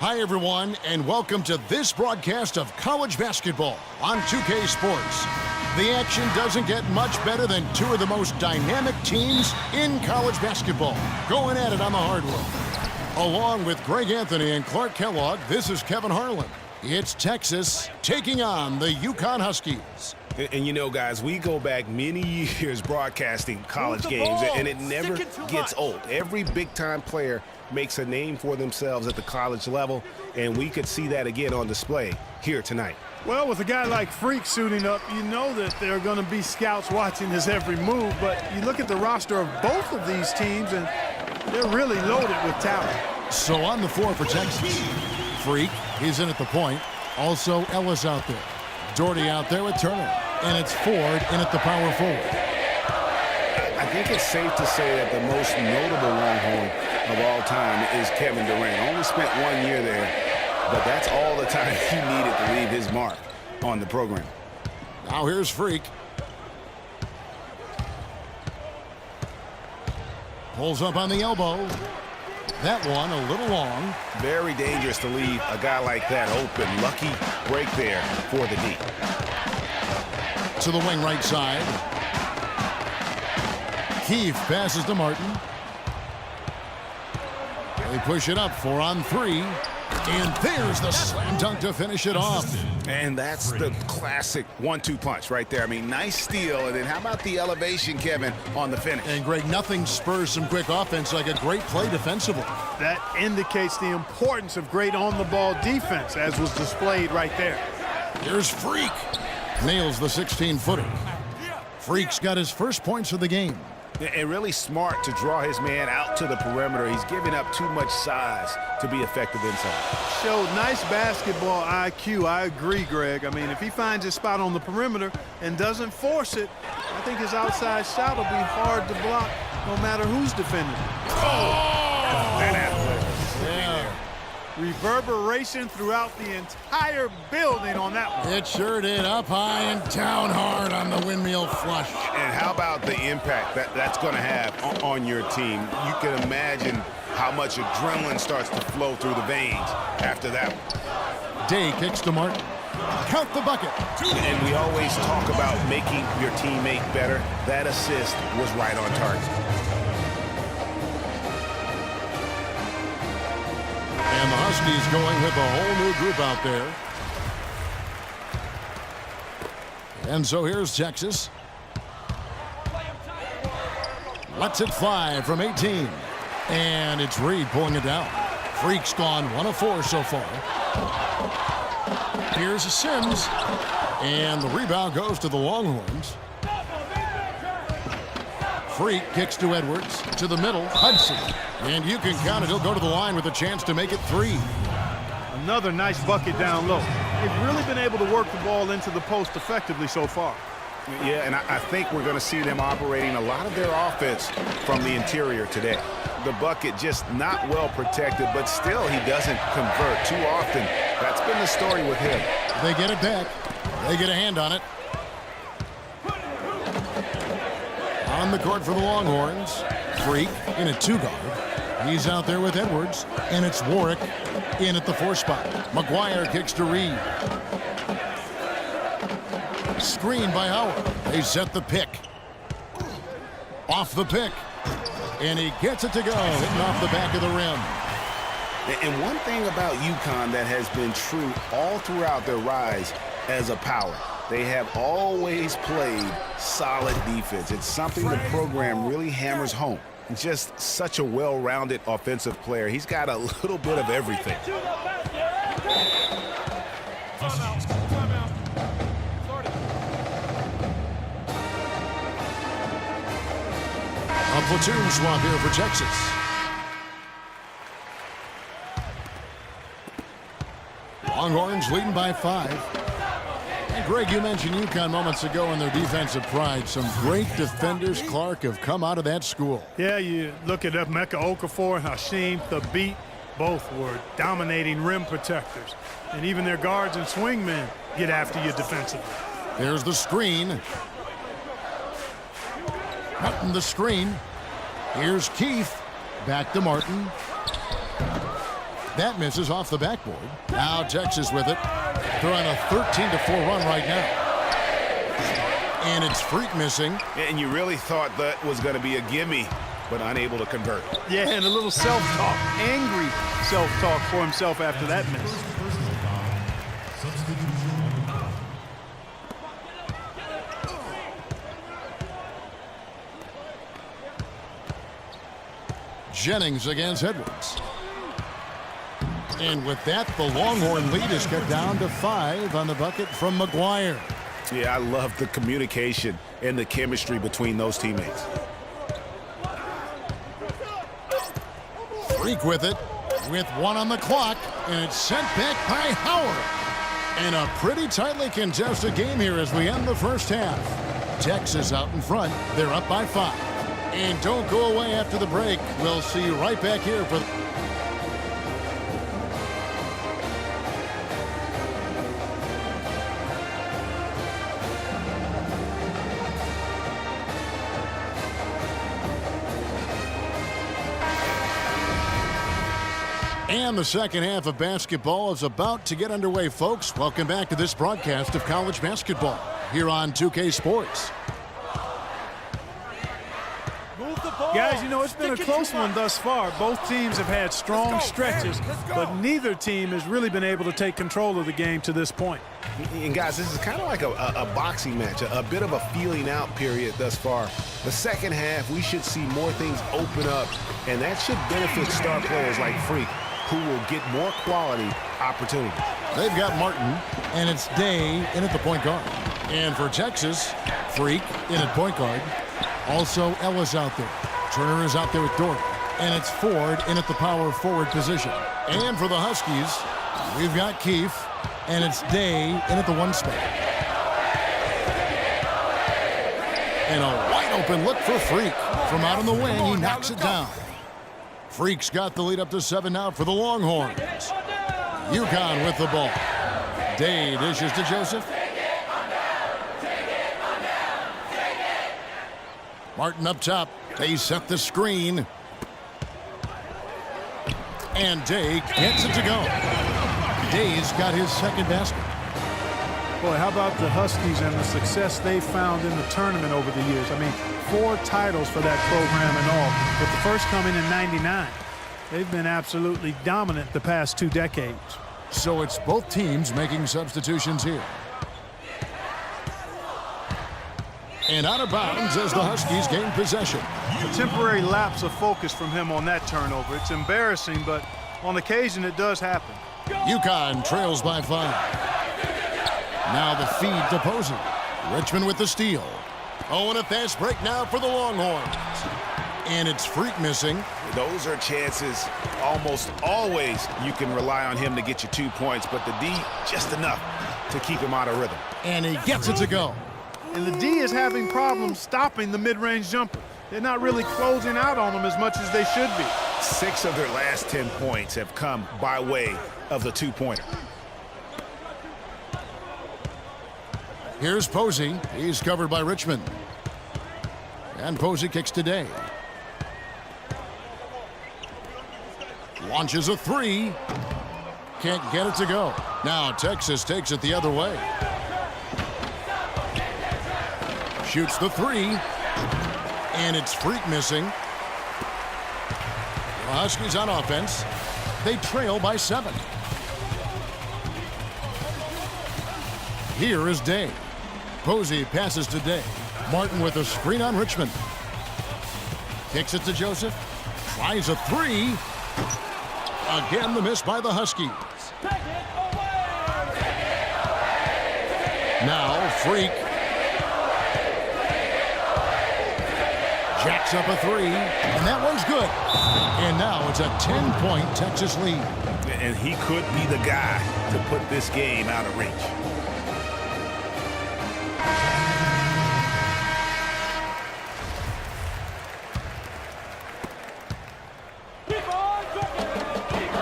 Hi, everyone, and welcome to this broadcast of college basketball on 2K Sports. The action doesn't get much better than two of the most dynamic teams in college basketball going at it on the hardwood. Along with Greg Anthony and Clark Kellogg, this is Kevin Harlan. It's Texas taking on the UConn Huskies. And you know, guys, we go back many years broadcasting college games, and it never gets old. Every big-time player makes a name for themselves at the college level, and we could see that again on display here tonight. Well, with a guy like Freak suiting up, you know that there are going to be scouts watching his every move, but you look at the roster of both of these teams, and they're really loaded with talent. So on the floor for Texas, Freak, he's in at the point. Also, Ellis out there. Doherty out there with Turner. And it's Ford in at the power forward. I think it's safe to say that the most notable Longhorn of all time is Kevin Durant. Only spent 1 year there, but that's all the time he needed to leave his mark on the program. Now here's Freak. Pulls up on the elbow. That one a little long. Very dangerous to leave a guy like that open. Lucky break there for the D. To the wing right side. Keefe passes to Martin. They push it up 4 on 3. And there's the slam dunk to finish it off. And that's the classic 1-2 punch right there. I mean, nice steal. And then how about the elevation, Kevin, on the finish? And, Greg, nothing spurs some quick offense like a great play defensively. That indicates the importance of great on-the-ball defense, as was displayed right there. Here's Freak. Nails the 16-footer. Freak's got his first points of the game. And really smart to draw his man out to the perimeter. He's giving up too much size to be effective inside. Showed nice basketball IQ. I agree, Greg. I mean, if he finds his spot on the perimeter and doesn't force it, I think his outside shot will be hard to block no matter who's defending him. That athlete. Yeah. Reverberation throughout the entire building on that one. It sure did. Up high and down hard on the windmill flush. And how about the impact that's going to have on your team? You can imagine how much adrenaline starts to flow through the veins after that one. Day kicks to Martin. Count the bucket. And we always talk about making your teammate better. That assist was right on target. And the Huskies going with a whole new group out there. And so here's Texas. Lets it fly from 18. And it's Reed pulling it down. Freak's gone 1 of 4 so far. Here's Sims. And the rebound goes to the Longhorns. Freak kicks to Edwards. To the middle, Hudson. And you can count it. He'll go to the line with a chance to make it 3. Another nice bucket down low. They've really been able to work the ball into the post effectively so far. Yeah, and I think we're going to see them operating a lot of their offense from the interior today. The bucket just not well protected, but still he doesn't convert too often. That's been the story with him. They get it back. They get a hand on it. On the court for the Longhorns. Freak in a 2-guard. He's out there with Edwards. And it's Warwick in at the 4 spot. McGuire kicks to Reed. Screen by Howard. They set the pick. Off the pick. And he gets it to go. Hitting off the back of the rim. And one thing about UConn that has been true all throughout their rise as a power, they have always played solid defense. It's something the program really hammers home. Just such a well-rounded offensive player. He's got a little bit of everything. A platoon swap here for Texas. Longhorns leading by 5. And Greg, you mentioned UConn moments ago in their defensive pride. Some great defenders, Clark, have come out of that school. Yeah, you look at Emeka Okafor and Hasheem Thabit. Both were dominating rim protectors. And even their guards and swingmen get after you defensively. There's the screen. Martin the screen. Here's Keith. Back to Martin. That misses off the backboard. Now Texas with it. They're on a 13-4 run right now. And it's Freak missing. And you really thought that was going to be a gimme, but unable to convert. Yeah, and a little self-talk, angry self-talk for himself after that miss. Jennings against Edwards. And with that, the Longhorn lead is cut down to 5 on the bucket from McGuire. Yeah, I love the communication and the chemistry between those teammates. Freak with it, with 1 on the clock, and it's sent back by Howard. And a pretty tightly contested game here as we end the first half. Texas out in front. They're up by 5. And don't go away after the break. We'll see you right back here for... And the second half of basketball is about to get underway, folks. Welcome back to this broadcast of college basketball here on 2K Sports. Guys, you know, it's been a close one thus far. Both teams have had strong stretches, but neither team has really been able to take control of the game to this point. And guys, this is kind of like a boxing match, a bit of a feeling out period thus far. The second half, we should see more things open up, and that should benefit star players like Freak, who will get more quality opportunities. They've got Martin, and it's Day in at the point guard. And for Texas, Freak in at point guard. Also Ellis out there. Turner is out there with Dort. And it's Ford in at the power forward position. And for the Huskies, we've got Keefe, and it's Day in at the 1 spot. And a wide open look for Freak. From out on the wing, he knocks it down. Freak's got the lead up to 7 now for the Longhorns. UConn with the ball. Day dishes to Joseph. Martin up top. They set the screen. And Day gets it to go. Day's got his second basket. Boy, how about the Huskies and the success they found in the tournament over the years? I mean, 4 titles for that program and all, with the first coming in '99. They've been absolutely dominant the past 2 decades. So it's both teams making substitutions here. And out of bounds as the Huskies gain possession. A temporary lapse of focus from him on that turnover. It's embarrassing, but on occasion it does happen. UConn trails by 5. Now the feed to Posey. Richmond with the steal. Oh, and a fast break now for the Longhorns. And it's Freak missing. Those are chances almost always you can rely on him to get you 2 points, but the D just enough to keep him out of rhythm. And he gets it to go. And the D is having problems stopping the mid-range jumper. They're not really closing out on them as much as they should be. 6 of their last 10 points have come by way of the 2-pointer. Here's Posey. He's covered by Richmond. And Posey kicks to Day. Launches a 3. Can't get it to go. Now Texas takes it the other way. Shoots the 3. And it's Freak missing. The Huskies on offense. They trail by 7. Here is Day. Posey passes to Day. Martin with a screen on Richmond. Kicks it to Joseph. Tries a 3. Again, the miss by the Huskies. Now, Freak. Jacks up a 3, and that one's good. And now it's a 10-point Texas lead. And he could be the guy to put this game out of reach.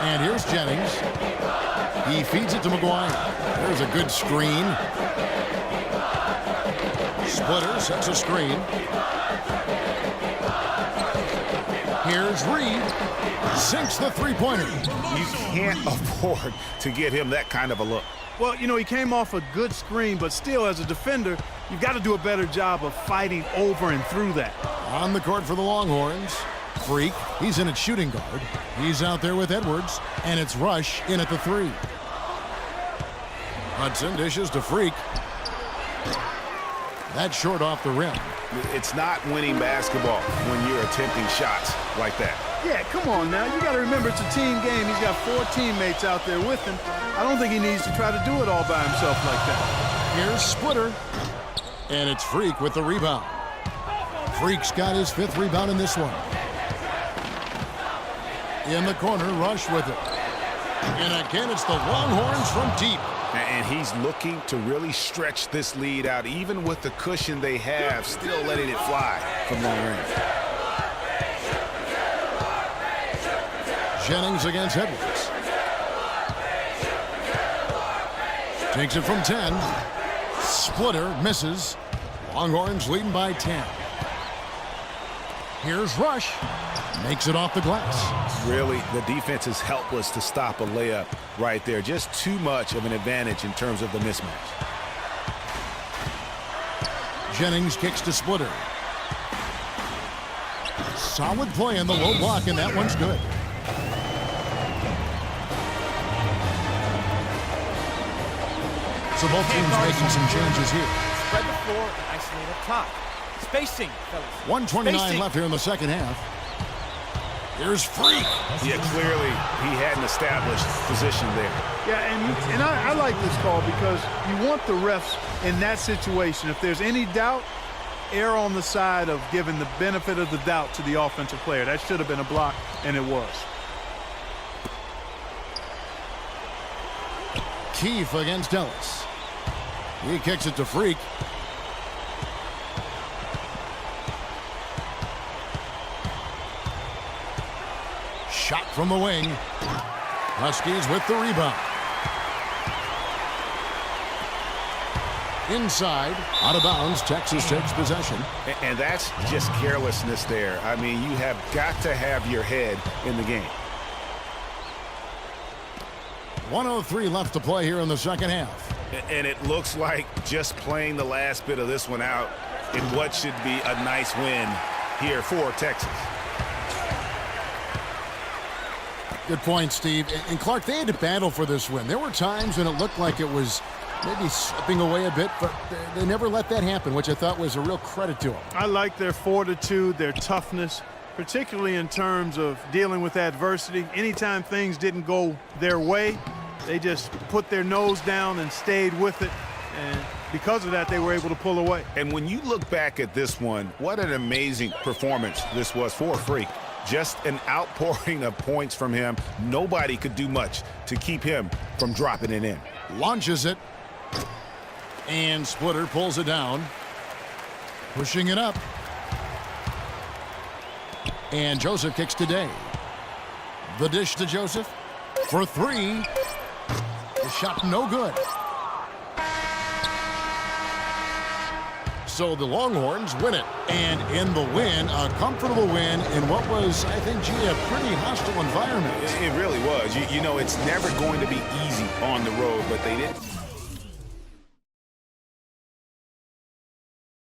And here's Jennings. He feeds it to McGuire. There's a good screen. Splitter sets a screen. Here's Reed. Sinks the three-pointer. You can't afford to get him that kind of a look. Well, you know, he came off a good screen, but still, as a defender, you've got to do a better job of fighting over and through that. On the court for the Longhorns. Freak, he's in at shooting guard. He's out there with Edwards, and it's Rush in at the three. Hudson dishes to Freak. That's short off the rim. It's not winning basketball when you're attempting shots like that. Yeah, come on now. You got to remember it's a team game. He's got 4 teammates out there with him. I don't think he needs to try to do it all by himself like that. Here's Splitter. And it's Freak with the rebound. Freak's got his 5th rebound in this one. In the corner, Rush with it. And again, it's the Longhorns from deep. And he's looking to really stretch this lead out, even with the cushion they have, still letting it fly from long range. Jennings against Edwards. Takes it from 10. Splitter misses. Longhorns leading by 10. Here's Rush. Makes it off the glass. Really, the defense is helpless to stop a layup right there. Just too much of an advantage in terms of the mismatch. Jennings kicks to Splitter. Solid play in the low block, and that one's good. So both teams making some changes here. Spread the floor and isolate up top. Spacing, fellas. 1:29 Spacing. left here in the second half. Here's Freak. Yeah, clearly he had an established position there. Yeah, and I like this call because you want the refs in that situation. If there's any doubt, err on the side of giving the benefit of the doubt to the offensive player. That should have been a block, and it was. Keefe against Ellis. He kicks it to Freak. Shot from the wing. Huskies with the rebound. Inside, out of bounds, Texas takes possession. And that's just carelessness there. I mean, you have got to have your head in the game. 1:03 left to play here in the second half. And it looks like just playing the last bit of this one out in what should be a nice win here for Texas. Good point, Steve. And Clark, they had to battle for this win. There were times when it looked like it was maybe slipping away a bit, but they never let that happen, which I thought was a real credit to them. I like their fortitude, their toughness, particularly in terms of dealing with adversity. Anytime things didn't go their way, they just put their nose down and stayed with it. And because of that, they were able to pull away. And when you look back at this one, what an amazing performance this was for Freak. Just an outpouring of points from him. Nobody could do much to keep him from dropping it in. Launches it. And Splitter pulls it down. Pushing it up. And Joseph kicks to Day. The dish to Joseph. For 3. The shot no good. So the Longhorns win it. And in the win, a comfortable win in what was, I think, a pretty hostile environment. It really was. You know, it's never going to be easy on the road, but they didn't